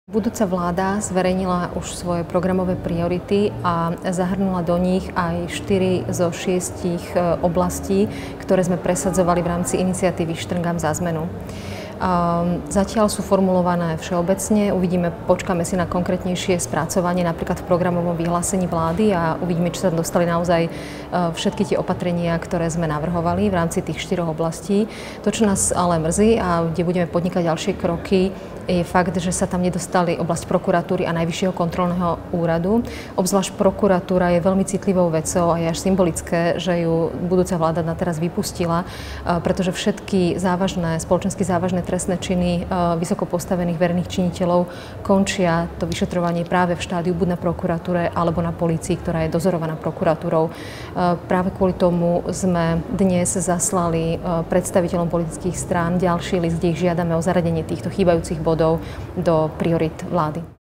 Budúca vláda zverejnila už svoje programové priority a zahrnula do nich aj 4 zo 6 oblastí, ktoré sme presadzovali v rámci iniciatívy Štrngám za zmenu. Zatiaľ sú formulované všeobecne, počkáme si na konkrétnejšie spracovanie napríklad v programovom vyhlásení vlády a uvidíme, či sa dostali naozaj všetky tie opatrenia, ktoré sme navrhovali v rámci tých 4 oblastí. To, čo nás ale mrzí a kde budeme podnikať ďalšie kroky, je fakt, že sa tam nedostali oblasť prokuratúry a Najvyššieho kontrolného úradu. Obzvlášť prokuratúra je veľmi citlivou vecou a je až symbolické, že ju budúca vláda na teraz vypustila, pretože všetky spoločensky závažné trestné činy vysoko postavených verejných činiteľov končia to vyšetrovanie práve v štádiu buď na prokuratúre alebo na polícii, ktorá je dozorovaná prokuratúrou. Práve kvôli tomu sme dnes zaslali predstaviteľom politických strán ďalší list, kde ich žiadame o zaradenie týchto chýbajúcich bodov do priorit vlády.